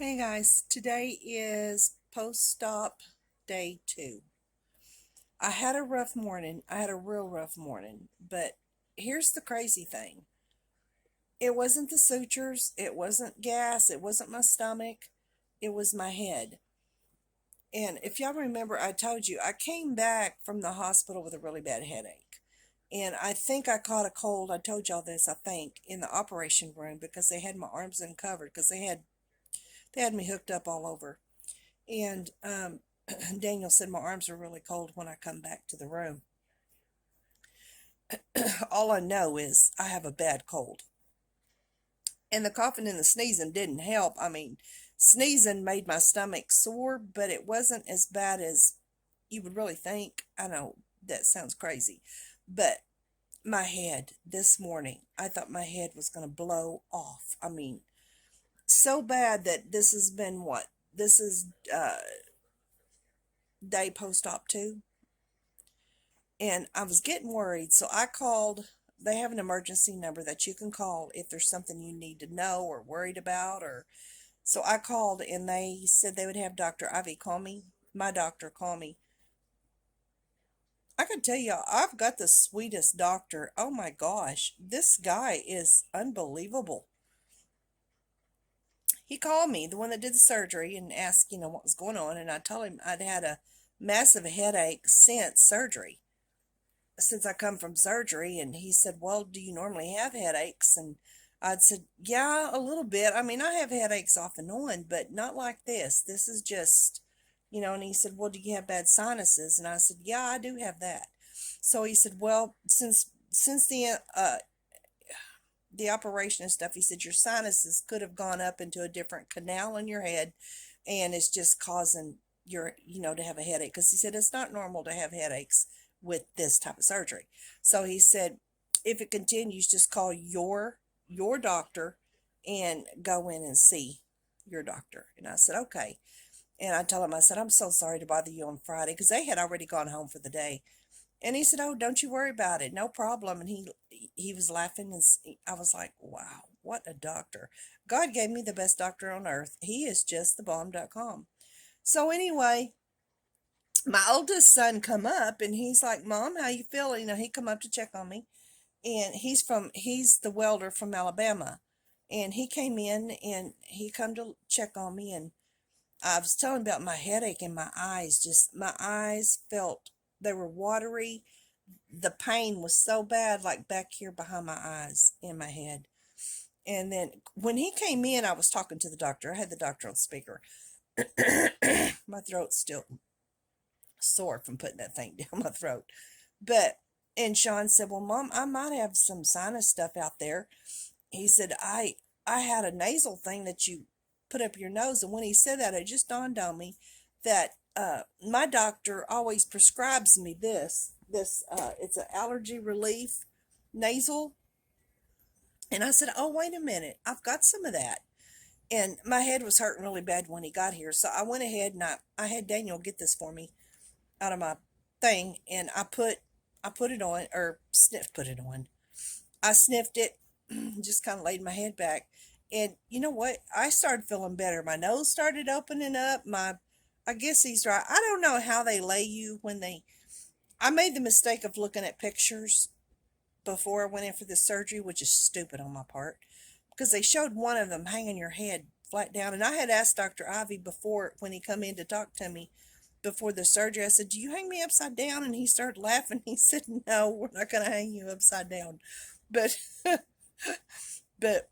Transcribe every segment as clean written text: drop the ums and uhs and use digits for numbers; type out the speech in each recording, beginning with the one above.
Hey guys, today is post-op day 2. I had a rough morning. I had a real rough morning, but here's the crazy thing. It wasn't the sutures, it wasn't gas, it wasn't my stomach, it was my head. And if y'all remember, I told you I came back from the hospital with a really bad headache. And I think I caught a cold. I told y'all this, I think, in the operation room because they had my arms uncovered because they had me hooked up all over. And Daniel said my arms are really cold when I come back to the room. All I know is I have a bad cold. And the coughing and the sneezing didn't help. I mean, sneezing made my stomach sore, but it wasn't as bad as you would really think. I know that sounds crazy, but my head this morning, I thought my head was going to blow off. I mean, so bad that this has been what? This is day post op 2. And I was getting worried, so I called. They have an emergency number that you can call if there's something you need to know or worried about. Or so I called, and they said they would have Dr. Ivy call me. My doctor call me. I can tell you, I've got the sweetest doctor. Oh my gosh, this guy is unbelievable. He called me, the one that did the surgery, and asked, what was going on. And I told him I'd had a massive headache since I come from surgery. And he said, well, do you normally have headaches? And I'd said, yeah, a little bit. I mean, I have headaches off and on, but not like this. This is just, and he said, well, do you have bad sinuses? And I said, yeah, I do have that. So he said, well, since the operation and stuff, he said, your sinuses could have gone up into a different canal in your head, and it's just causing to have a headache. Because he said, it's not normal to have headaches with this type of surgery. So he said, if it continues, just call your doctor and go in and see your doctor. And I said, okay. And I told him, I said, I'm so sorry to bother you on Friday, because they had already gone home for the day. And he said, oh, don't you worry about it. No problem. And he was laughing, and I was like, wow, what a doctor. God gave me the best doctor on earth. He is just the bomb.com. So anyway, my oldest son come up, and he's like, Mom, how you feeling? He come up to check on me. And he's the welder from Alabama. And he came in, and he come to check on me. And I was telling about my headache, and my eyes felt, they were watery. The pain was so bad, like back here behind my eyes in my head. And then when he came in, I was talking to the doctor. I had the doctor on speaker. My throat's still sore from putting that thing down my throat. And Sean said, well, Mom, I might have some sinus stuff out there. He said, I had a nasal thing that you put up your nose. And when he said that, it just dawned on me that my doctor always prescribes me this. It's an allergy relief nasal. And I said, oh, wait a minute. I've got some of that. And my head was hurting really bad when he got here. So I went ahead, and I had Daniel get this for me out of my thing. And I put it on, or put it on. I sniffed it, just kind of laid my head back. And you know what? I started feeling better. My nose started opening up. I guess he's right. I don't know how they lay you I made the mistake of looking at pictures before I went in for this surgery, which is stupid on my part, because they showed one of them hanging your head flat down. And I had asked Dr. Ivy before, when he come in to talk to me before the surgery, I said, do you hang me upside down? And he started laughing. He said, no, we're not going to hang you upside down. But, but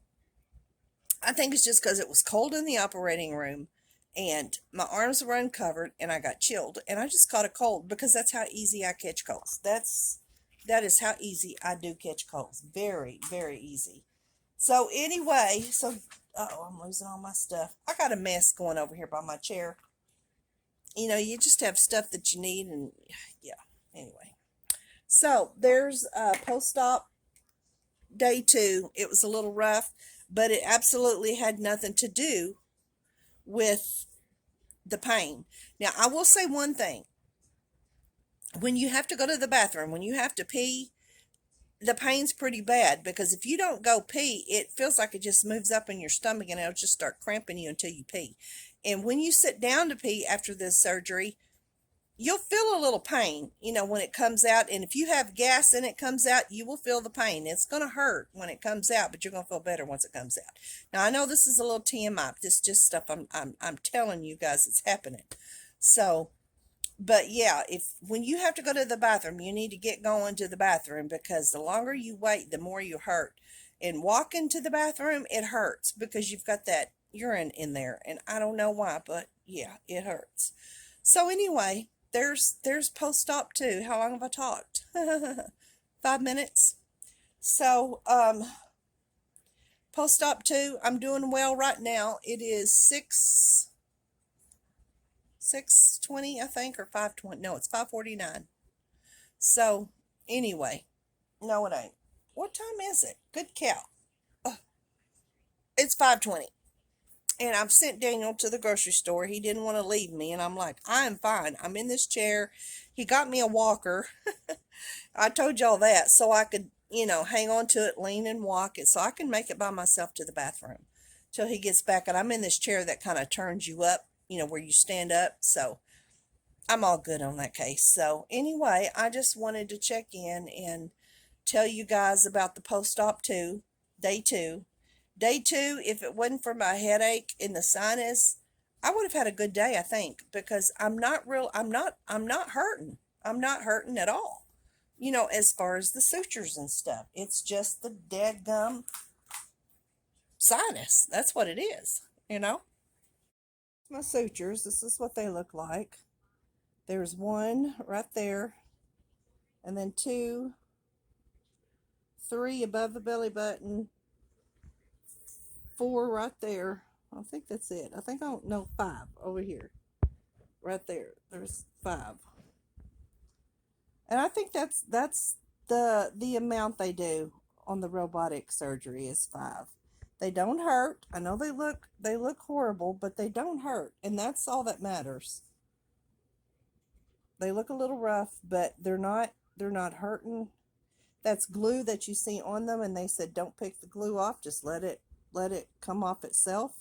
I think it's just because it was cold in the operating room, and my arms were uncovered, and I got chilled, and I just caught a cold, because that's how easy I catch colds. That is how easy I do catch colds. Very, very easy. So anyway, I'm losing all my stuff. I got a mess going over here by my chair. You just have stuff that you need, and yeah. Anyway, so there's post-op day 2. It was a little rough, but it absolutely had nothing to do with the pain. Now, I will say one thing. When you have to go to the bathroom, when you have to pee, the pain's pretty bad, because if you don't go pee, it feels like it just moves up in your stomach and it'll just start cramping you until you pee. And when you sit down to pee after this surgery, you'll feel a little pain, when it comes out. And if you have gas and it comes out, you will feel the pain. It's going to hurt when it comes out, but you're going to feel better once it comes out. Now, I know this is a little TMI, but this is just stuff I'm telling you guys it's happening. So, but yeah, when you have to go to the bathroom, you need to get going to the bathroom, because the longer you wait, the more you hurt. And walking to the bathroom, it hurts because you've got that urine in there. And I don't know why, but yeah, it hurts. So anyway, there's post-op too. How long have I talked? 5 minutes. So, post-op 2, I'm doing well right now. It is 6:20, I think, or 5:20. No, it's 5:49. So anyway, no, it ain't. What time is it? Good cow. It's 5:20. And I've sent Daniel to the grocery store. He didn't want to leave me. And I'm like, I'm fine. I'm in this chair. He got me a walker. I told y'all that. So I could, hang on to it, lean and walk it. So I can make it by myself to the bathroom till he gets back. And I'm in this chair that kind of turns you up, where you stand up. So I'm all good on that case. So anyway, I just wanted to check in and tell you guys about the post-op 2, day 2. Day 2, if it wasn't for my headache in the sinus, I would have had a good day, I think, because I'm not hurting. I'm not hurting at all. As far as the sutures and stuff, it's just the dead gum sinus. That's what it is, My sutures, this is what they look like. There's one right there, and then 2, 3 above the belly button, 4 right there. I think that's it. I think, 5 over here. Right there. There's 5. And I think that's the amount they do on the robotic surgery is 5. They don't hurt. I know they look horrible, but they don't hurt, and that's all that matters. They look a little rough, but they're not hurting. That's glue that you see on them, and they said don't pick the glue off, just let it come off itself.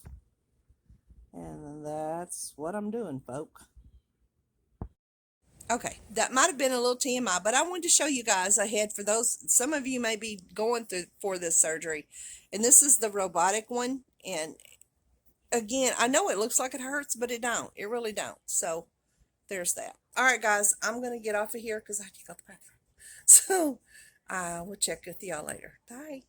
And that's what I'm doing, folk. Okay, that might have been a little TMI, but I wanted to show you guys ahead for those. Some of you may be going through for this surgery, and this is the robotic one. And again, I know it looks like it hurts, but it don't. It really don't. So there's that. All right, guys, I'm going to get off of here because I have to go to the bathroom. So I will check with y'all later. Bye.